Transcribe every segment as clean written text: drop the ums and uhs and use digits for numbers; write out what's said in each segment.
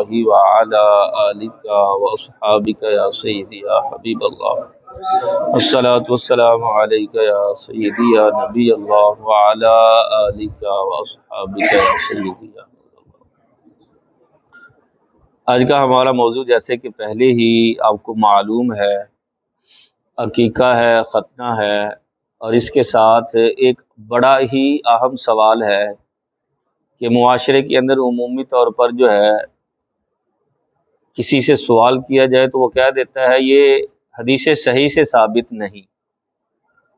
الله وعلى آلك وأصحابك يا سيدي يا حبيب الله الصلاة والسلام عليك يا سيدي يا نبي الله وعلى آلك وأصحابك يا سيدي يا حبيب الله۔ آج کا ہمارا موضوع جیسے کہ پہلے ہی آپ کو معلوم ہے عقیقہ ہے، ختنہ ہے، اور اس کے ساتھ ایک بڑا ہی اہم سوال ہے کہ معاشرے کے اندر عمومی طور پر جو ہے کسی سے سوال کیا جائے تو وہ کہہ دیتا ہے یہ حدیث صحیح سے ثابت نہیں۔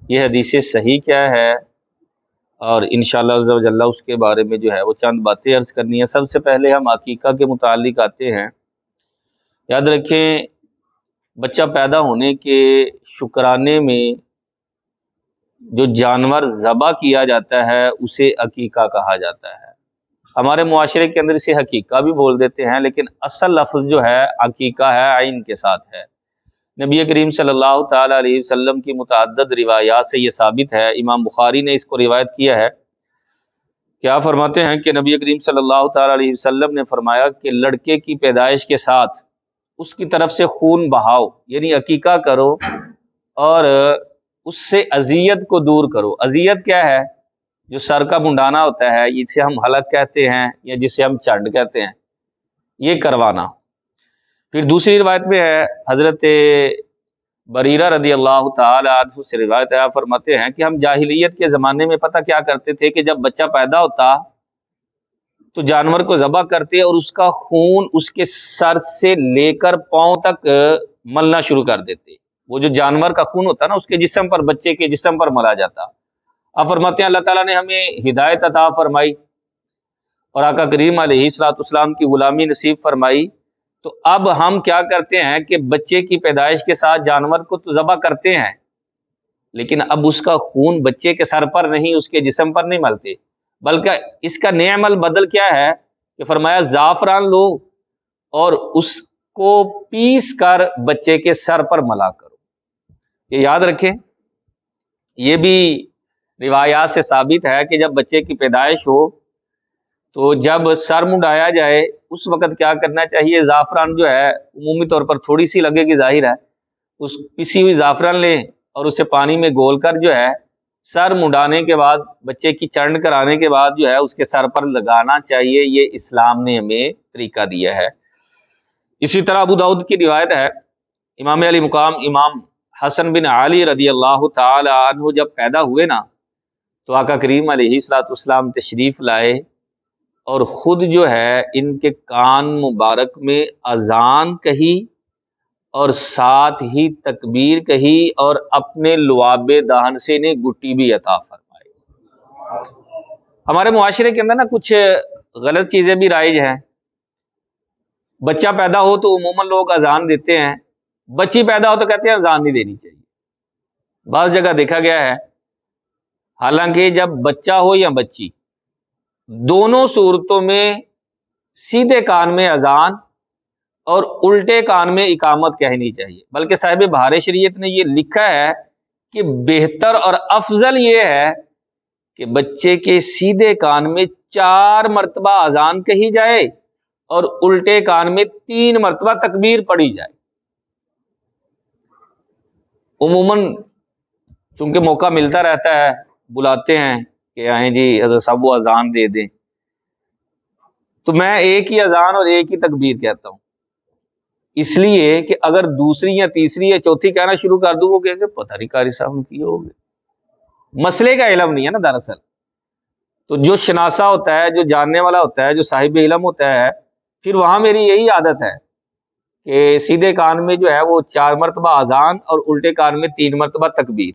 یہ حدیث صحیح کیا ہے، اور انشاءاللہ عز و جل اس کے بارے میں جو ہے وہ چند باتیں عرض کرنی ہے۔ سب سے پہلے ہم عقیقہ کے متعلق آتے ہیں۔ یاد رکھیں بچہ پیدا ہونے کے شکرانے میں جو جانور ذبح کیا جاتا ہے اسے عقیقہ کہا جاتا ہے۔ ہمارے معاشرے کے اندر اسے حقیقہ بھی بول دیتے ہیں، لیکن اصل لفظ جو ہے عقیقہ ہے، عین کے ساتھ ہے۔ نبی کریم صلی اللہ تعالی علیہ وسلم کی متعدد روایات سے یہ ثابت ہے۔ امام بخاری نے اس کو روایت کیا ہے۔ کیا فرماتے ہیں کہ نبی کریم صلی اللہ تعالی علیہ وسلم نے فرمایا کہ لڑکے کی پیدائش کے ساتھ اس کی طرف سے خون بہاؤ، یعنی عقیقہ کرو اور اس سے اذیت کو دور کرو۔ اذیت کیا ہے؟ جو سر کا منڈانا ہوتا ہے، جسے ہم حلق کہتے ہیں یا جسے ہم چنڈ کہتے ہیں، یہ کروانا۔ پھر دوسری روایت میں ہے، حضرت بریرہ رضی اللہ تعالی عنہ سے روایت ہے، فرماتے ہیں کہ ہم جاہلیت کے زمانے میں پتہ کیا کرتے تھے کہ جب بچہ پیدا ہوتا تو جانور کو ذبح کرتے اور اس کا خون اس کے سر سے لے کر پاؤں تک ملنا شروع کر دیتے۔ وہ جو جانور کا خون ہوتا ہے نا اس کے جسم پر، بچے کے جسم پر ملا جاتا۔ اب فرماتے ہیں اللہ تعالیٰ نے ہمیں ہدایت عطا فرمائی اور آقا کریم علیہ الصلوۃ والسلام کی غلامی نصیب فرمائی، تو اب ہم کیا کرتے ہیں کہ بچے کی پیدائش کے ساتھ جانور کو تو ذبح کرتے ہیں، لیکن اب اس کا خون بچے کے سر پر نہیں، اس کے جسم پر نہیں ملتے، بلکہ اس کا نعم البدل کیا ہے کہ فرمایا زعفران لو اور اس کو پیس کر بچے کے سر پر ملا کرو۔ یہ یاد رکھیں، یہ بھی روایات سے ثابت ہے کہ جب بچے کی پیدائش ہو تو جب سر منڈایا جائے اس وقت کیا کرنا چاہیے؟ زعفران جو ہے عمومی طور پر تھوڑی سی لگے گی، ظاہر ہے، اس پسی ہوئی زعفران لیں اور اسے پانی میں گول کر جو ہے سر منڈانے کے بعد، بچے کی چرن کرانے کے بعد جو ہے اس کے سر پر لگانا چاہیے۔ یہ اسلام نے ہمیں طریقہ دیا ہے۔ اسی طرح ابو داؤد کی روایت ہے، امام علی مقام امام حسن بن علی رضی اللہ تعالی عنہ جب پیدا ہوئے نا تو آقا کریم علیہ الصلوۃ والسلام تشریف لائے اور خود جو ہے ان کے کان مبارک میں اذان کہی اور ساتھ ہی تکبیر کہی اور اپنے لعاب دہن سے انہیں گٹی بھی عطا فرمائی۔ ہمارے معاشرے کے اندر نا کچھ غلط چیزیں بھی رائج ہیں۔ بچہ پیدا ہو تو عموماً لوگ اذان دیتے ہیں، بچی پیدا ہو تو کہتے ہیں اذان نہیں دینی چاہیے۔ بعض جگہ دیکھا گیا ہے، حالانکہ جب بچہ ہو یا بچی، دونوں صورتوں میں سیدھے کان میں اذان اور الٹے کان میں اقامت کہنی چاہیے، بلکہ صاحب بہار شریعت نے یہ لکھا ہے کہ بہتر اور افضل یہ ہے کہ بچے کے سیدھے کان میں 4 مرتبہ اذان کہی جائے اور الٹے کان میں 3 مرتبہ تکبیر پڑھی جائے۔ عموماً چونکہ موقع ملتا رہتا ہے، بلاتے ہیں کہ آئیں جی حضرت صاحب وہ اذان دے دیں، تو میں ایک ہی اذان اور ایک ہی تکبیر کہتا ہوں، اس لیے کہ اگر دوسری یا تیسری یا چوتھی کہنا شروع کر دوں وہ کہیں گے پتہ نہیں قاری صاحب کی ہو گئے۔ مسئلے کا علم نہیں ہے نا دراصل۔ تو جو شناسہ ہوتا ہے، جو جاننے والا ہوتا ہے، جو صاحب علم ہوتا ہے، پھر وہاں میری یہی عادت ہے کہ سیدھے کان میں جو ہے وہ 4 مرتبہ اذان اور الٹے کان میں 3 مرتبہ تکبیر۔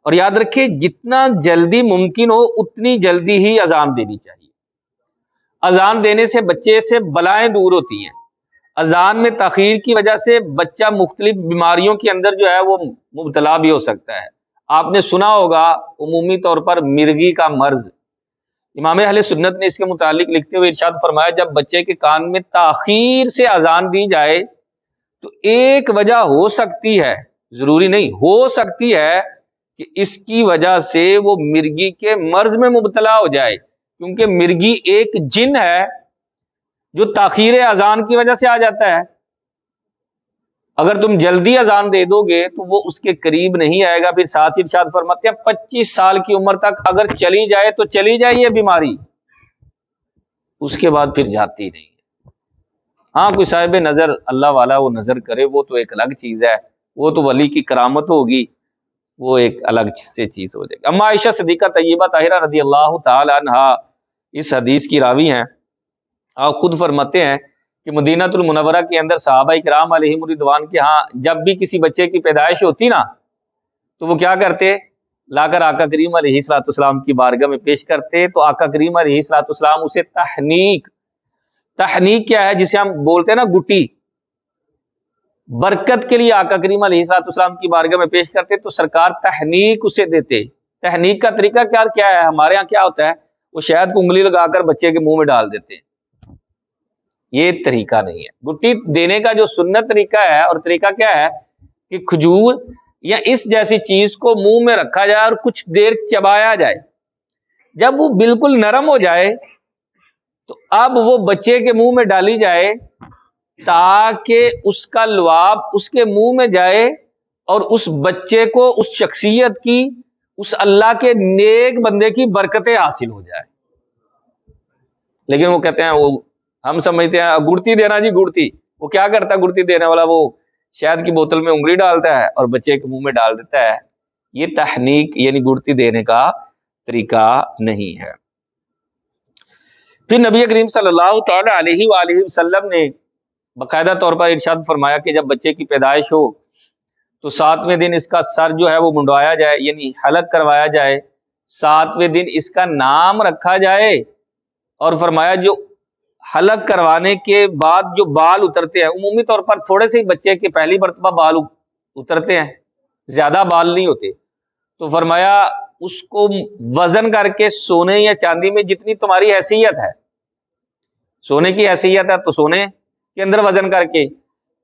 اور یاد رکھیں جتنا جلدی ممکن ہو اتنی جلدی ہی اذان دینی چاہیے۔ اذان دینے سے بچے سے بلائیں دور ہوتی ہیں۔ اذان میں تاخیر کی وجہ سے بچہ مختلف بیماریوں کے اندر جو ہے وہ مبتلا بھی ہو سکتا ہے۔ آپ نے سنا ہوگا عمومی طور پر مرگی کا مرض۔ امام اہل سنت نے اس کے متعلق لکھتے ہوئے ارشاد فرمایا جب بچے کے کان میں تاخیر سے اذان دی جائے تو ایک وجہ ہو سکتی ہے، ضروری نہیں، ہو سکتی ہے کہ اس کی وجہ سے وہ مرگی کے مرض میں مبتلا ہو جائے، کیونکہ مرگی ایک جن ہے جو تاخیر اذان کی وجہ سے آ جاتا ہے، اگر تم جلدی اذان دے دو گے تو وہ اس کے قریب نہیں آئے گا۔ پھر ساتھ ارشاد فرماتے ہیں 25 سال کی عمر تک اگر چلی جائے تو چلی جائے یہ بیماری، اس کے بعد پھر جاتی نہیں۔ ہاں کوئی صاحب نظر اللہ والا وہ نظر کرے، وہ تو ایک الگ چیز ہے، وہ تو ولی کی کرامت ہوگی، وہ ایک الگ سے چیز ہو جائے گی۔ اما عائشہ صدیقہ طیبہ طاہرہ رضی اللہ تعالی عنہا اس حدیث کی راوی ہیں، آپ خود فرماتے ہیں کہ مدینہ المنورہ کے اندر صحابہ کرام علیہم رضوان کے ہاں جب بھی کسی بچے کی پیدائش ہوتی نا تو وہ کیا کرتے، لا کر آقا کریم علیہ الصلوۃ والسلام کی بارگاہ میں پیش کرتے، تو آقا کریم علیہ الصلوۃ والسلام اسے تحنیک کیا ہے جسے ہم بولتے ہیں نا گٹی، برکت کے لیے آقا کریم علیہ الصلوۃ والسلام کی بارگاہ میں پیش کرتے تو سرکار تحنیک اسے دیتے۔ تحنیک کا طریقہ کیا ہے، ہمارے ہاں کیا ہوتا ہے، وہ شہد کو انگلی لگا کر بچے کے منہ میں ڈال دیتے ہیں، یہ طریقہ نہیں ہے۔ گٹی دینے کا جو سنت طریقہ ہے، اور طریقہ کیا ہے کہ کھجور یا اس جیسی چیز کو منہ میں رکھا جائے اور کچھ دیر چبایا جائے، جب وہ بالکل نرم ہو جائے تو اب وہ بچے کے منہ میں ڈالی جائے تاکہ اس کا لعاب اس کے منہ میں جائے اور اس بچے کو اس شخصیت کی، اس اللہ کے نیک بندے کی برکتیں حاصل ہو جائے۔ لیکن وہ کہتے ہیں، وہ ہم سمجھتے ہیں گڑتی دینا جی، گڑتی، وہ کیا کرتا ہے گڑتی دینے والا، وہ شہد کی بوتل میں انگلی ڈالتا ہے اور بچے کے منہ میں ڈال دیتا ہے۔ یہ تحنیک یعنی گڑتی دینے کا طریقہ نہیں ہے۔ پھر نبی کریم صلی اللہ تعالی علیہ وآلہ وسلم نے باقاعدہ طور پر ارشاد فرمایا کہ جب بچے کی پیدائش ہو تو 7ویں دن اس کا سر جو ہے وہ منڈوایا جائے، یعنی حلق کروایا جائے، 7ویں دن اس کا نام رکھا جائے، اور فرمایا جو حلق کروانے کے بعد جو بال اترتے ہیں، عمومی طور پر تھوڑے سے بچے کے پہلی مرتبہ بال اترتے ہیں، زیادہ بال نہیں ہوتے، تو فرمایا اس کو وزن کر کے سونے یا چاندی میں جتنی تمہاری حیثیت ہے، سونے کی حیثیت ہے تو سونے کے اندر وزن کر کے،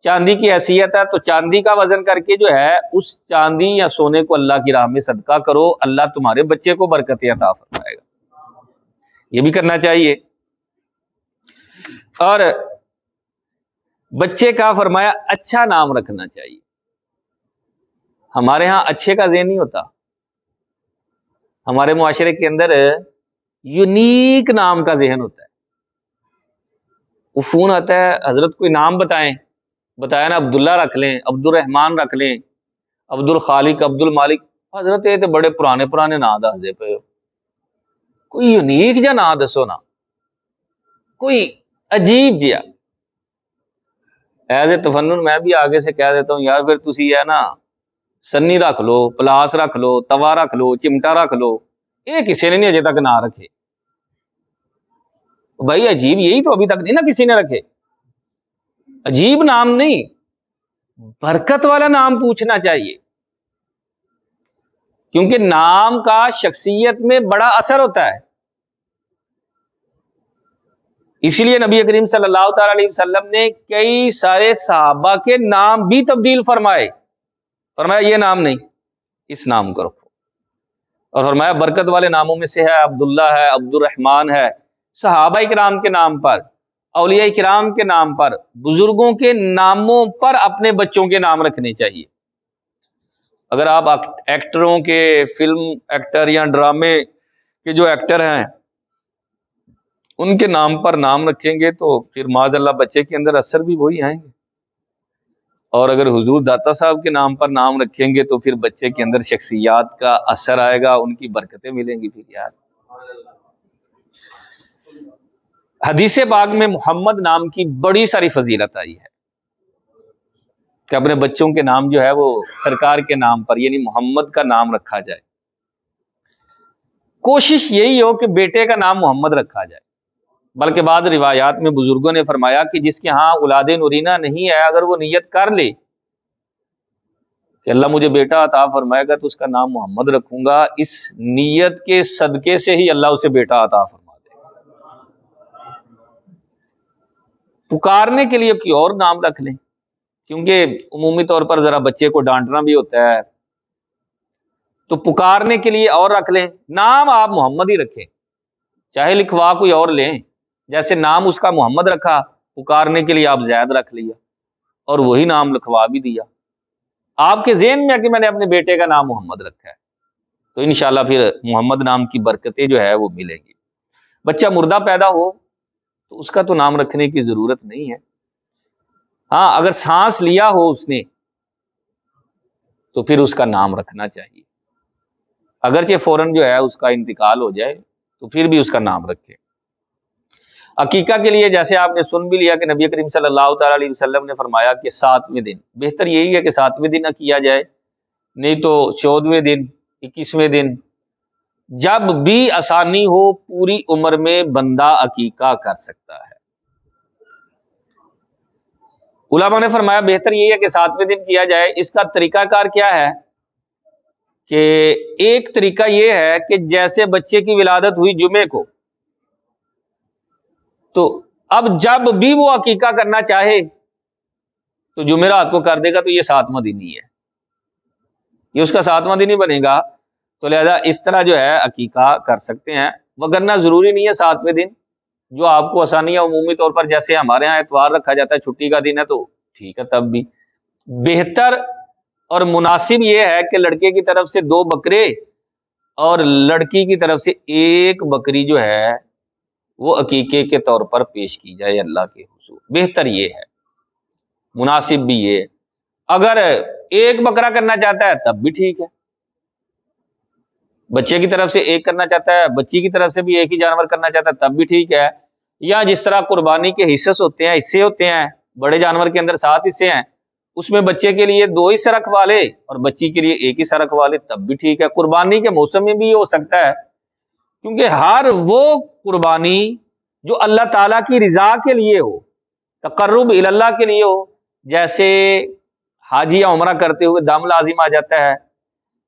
چاندی کی حیثیت ہے تو چاندی کا وزن کر کے جو ہے اس چاندی یا سونے کو اللہ کی راہ میں صدقہ کرو، اللہ تمہارے بچے کو برکتیں عطا فرمائے گا۔ یہ بھی کرنا چاہیے۔ اور بچے کا فرمایا اچھا نام رکھنا چاہیے۔ ہمارے ہاں اچھے کا ذہن نہیں ہوتا، ہمارے معاشرے کے اندر یونیک نام کا ذہن ہوتا ہے۔ وہ فون آتا ہے، حضرت کوئی نام بتایا نا، عبداللہ رکھ لیں، عبد الرحمان رکھ لیں، عبد الخالق، عبد المالک، حضرت یہ تو بڑے پرانے نام دس دے پے ہو، کوئی یونیک جا نام دسو نا، کوئی عجیب جیا۔ ایز اے تفنن میں بھی آگے سے کہہ دیتا ہوں، یار پھر تسی ہے نا سنی رکھ لو، پلاس رکھ لو، توا رکھ لو، چمٹا رکھ لو، یہ کسی نے نہیں اجے تک نہ رکھے۔ بھائی عجیب یہی تو ابھی تک نہیں نا کسی نے رکھے، عجیب نام نہیں، برکت والا نام پوچھنا چاہیے، کیونکہ نام کا شخصیت میں بڑا اثر ہوتا ہے۔ اسی لیے نبی کریم صلی اللہ تعالی علیہ وسلم نے کئی سارے صحابہ کے نام بھی تبدیل فرمایا یہ نام نہیں، اس نام کو رکھو، اور فرمایا برکت والے ناموں میں سے ہے عبداللہ ہے، عبد الرحمان ہے۔ صحابہ کرام کے نام پر، اولیاء کرام کے نام پر، بزرگوں کے ناموں پر اپنے بچوں کے نام رکھنے چاہیے۔ اگر آپ ایکٹروں کے، فلم ایکٹر یا ڈرامے کے جو ایکٹر ہیں ان کے نام پر نام رکھیں گے تو پھر معاذ اللہ بچے کے اندر اثر بھی وہی آئیں گے، اور اگر حضور داتا صاحب کے نام پر نام رکھیں گے تو پھر بچے کے اندر شخصیات کا اثر آئے گا، ان کی برکتیں ملیں گی۔ پھر یار حدیث پاک میں محمد نام کی بڑی ساری فضیلت آئی ہے کہ اپنے بچوں کے نام جو ہے وہ سرکار کے نام پر یعنی محمد کا نام رکھا جائے۔ کوشش یہی ہو کہ بیٹے کا نام محمد رکھا جائے، بلکہ بعض روایات میں بزرگوں نے فرمایا کہ جس کے ہاں اولاد نورینہ نہیں ہے، اگر وہ نیت کر لے کہ اللہ مجھے بیٹا عطا فرمائے گا تو اس کا نام محمد رکھوں گا، اس نیت کے صدقے سے ہی اللہ اسے بیٹا عطا فرما دے گا۔ پکارنے کے لیے کوئی اور نام رکھ لیں، کیونکہ عمومی طور پر ذرا بچے کو ڈانٹنا بھی ہوتا ہے، تو پکارنے کے لیے اور رکھ لیں، نام آپ محمد ہی رکھیں، چاہے لکھوا کوئی اور لیں، جیسے نام اس کا محمد رکھا، پکارنے کے لیے آپ زید رکھ لیا اور وہی نام لکھوا بھی دیا، آپ کے ذہن میں ہے کہ میں نے اپنے بیٹے کا نام محمد رکھا ہے، تو انشاءاللہ پھر محمد نام کی برکتیں جو ہے وہ ملیں گی۔ بچہ مردہ پیدا ہو تو اس کا تو نام رکھنے کی ضرورت نہیں ہے، ہاں اگر سانس لیا ہو اس نے تو پھر اس کا نام رکھنا چاہیے، اگرچہ فوراً جو ہے اس کا انتقال ہو جائے تو پھر بھی اس کا نام رکھے۔ عقیقہ کے لیے جیسے آپ نے سن بھی لیا کہ نبی کریم صلی اللہ تعالی علیہ وسلم نے فرمایا کہ 7ویں دن، بہتر یہی ہے کہ 7ویں دن کیا جائے، نہیں تو 14ویں دن، 21ویں دن، جب بھی آسانی ہو پوری عمر میں بندہ عقیقہ کر سکتا ہے۔ علماء نے فرمایا بہتر یہی ہے کہ 7ویں دن کیا جائے۔ اس کا طریقہ کار کیا ہے کہ ایک طریقہ یہ ہے کہ جیسے بچے کی ولادت ہوئی جمعے کو، تو اب جب بھی وہ عقیقہ کرنا چاہے تو جمعرات کو کر دے گا، تو یہ 7واں دن ہی ہے، یہ اس کا 7واں دن ہی بنے گا، تو لہذا اس طرح جو ہے عقیقہ کر سکتے ہیں، وگرنہ ضروری نہیں ہے 7ویں دن، جو آپ کو آسانی ہے عمومی طور پر، جیسے ہمارے ہاں اتوار رکھا جاتا ہے چھٹی کا دن ہے تو ٹھیک ہے، تب بھی بہتر اور مناسب یہ ہے کہ لڑکے کی طرف سے 2 بکرے اور لڑکی کی طرف سے 1 بکری جو ہے وہ عقیقے کے طور پر پیش کی جائے اللہ کے حضور، بہتر یہ ہے، مناسب بھی یہ ہے۔ اگر 1 بکرا کرنا چاہتا ہے تب بھی ٹھیک ہے، بچے کی طرف سے 1 کرنا چاہتا ہے، بچی کی طرف سے بھی 1 ہی جانور کرنا چاہتا ہے تب بھی ٹھیک ہے، یا جس طرح قربانی کے حصص ہوتے ہیں، حصے ہوتے ہیں، بڑے جانور کے اندر 7 حصے ہیں، اس میں بچے کے لیے 2 حصے رکھوا لے اور بچی کے لیے 1 حصہ رکھوا لے تب بھی ٹھیک ہے۔ قربانی کے موسم میں بھی یہ ہو سکتا ہے، کیونکہ ہر وہ قربانی جو اللہ تعالیٰ کی رضا کے لیے ہو، تقرب اللہ کے لیے ہو، جیسے حج یا عمرہ کرتے ہوئے دم لازم آ جاتا ہے،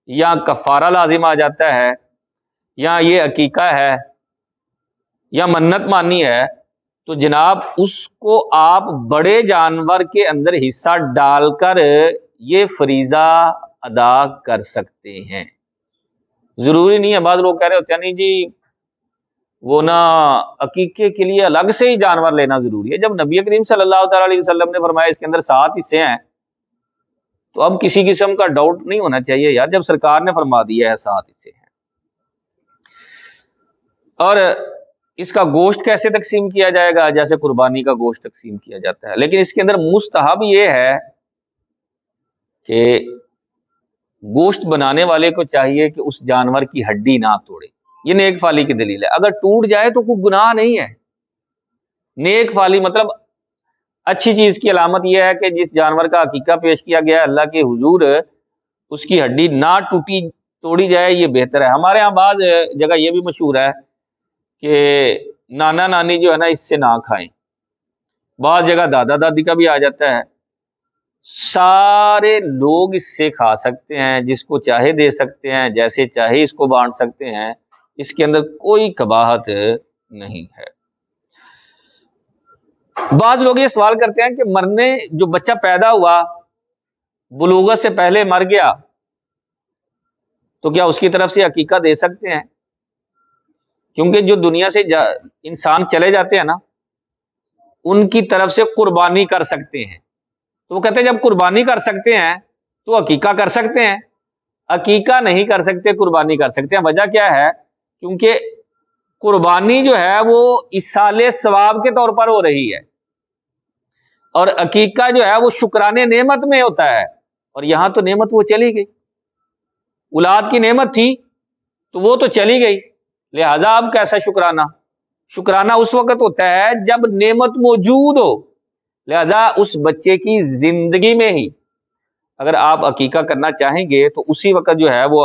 یا کفارہ لازم آ جاتا ہے، یا یہ عقیقہ ہے، یا منت مانی ہے، تو جناب اس کو آپ بڑے جانور کے اندر حصہ ڈال کر یہ فریضہ ادا کر سکتے ہیں، ضروری نہیں ہے۔ بعض لوگ کہہ رہے ہوتے ہیں نہیں جی وہ نا عقیقے کے لیے الگ سے ہی جانور لینا ضروری ہے، جب نبی کریم صلی اللہ تعالی علیہ وسلم نے فرمایا اس کے اندر 7 حصے ہیں تو اب کسی قسم کا ڈاؤٹ نہیں ہونا چاہیے یار، جب سرکار نے فرما دیا ہے 7 حصے ہیں۔ اور اس کا گوشت کیسے تقسیم کیا جائے گا؟ جیسے قربانی کا گوشت تقسیم کیا جاتا ہے، لیکن اس کے اندر مستحب یہ ہے کہ گوشت بنانے والے کو چاہیے کہ اس جانور کی ہڈی نہ توڑے، یہ نیک فالی کی دلیل ہے، اگر ٹوٹ جائے تو کوئی گناہ نہیں ہے۔ نیک فالی مطلب اچھی چیز کی علامت یہ ہے کہ جس جانور کا عقیقہ پیش کیا گیا ہے اللہ کے حضور، اس کی ہڈی نہ توڑی جائے، یہ بہتر ہے۔ ہمارے ہاں بعض جگہ یہ بھی مشہور ہے کہ نانا نانی جو ہے نا اس سے نہ کھائیں، بعض جگہ دادا دادی کا بھی آ جاتا ہے، سارے لوگ اس سے کھا سکتے ہیں، جس کو چاہے دے سکتے ہیں، جیسے چاہے اس کو بانٹ سکتے ہیں، اس کے اندر کوئی قباحت نہیں ہے۔ بعض لوگ یہ سوال کرتے ہیں کہ جو بچہ پیدا ہوا بلوغت سے پہلے مر گیا تو کیا اس کی طرف سے عقیقہ دے سکتے ہیں؟ کیونکہ جو دنیا سے انسان چلے جاتے ہیں نا ان کی طرف سے قربانی کر سکتے ہیں، تو وہ کہتے ہیں جب قربانی کر سکتے ہیں تو عقیقہ کر سکتے ہیں، عقیقہ نہیں کر سکتے، قربانی کر سکتے ہیں۔ وجہ کیا ہے؟ کیونکہ قربانی جو ہے وہ ایصال ثواب کے طور پر ہو رہی ہے، اور عقیقہ جو ہے وہ شکرانے نعمت میں ہوتا ہے، اور یہاں تو نعمت وہ چلی گئی، اولاد کی نعمت تھی تو وہ تو چلی گئی، لہذا اب کیسا شکرانہ اس وقت ہوتا ہے جب نعمت موجود ہو، لہذا اس بچے کی زندگی میں ہی اگر آپ عقیقہ کرنا چاہیں گے تو اسی وقت جو ہے وہ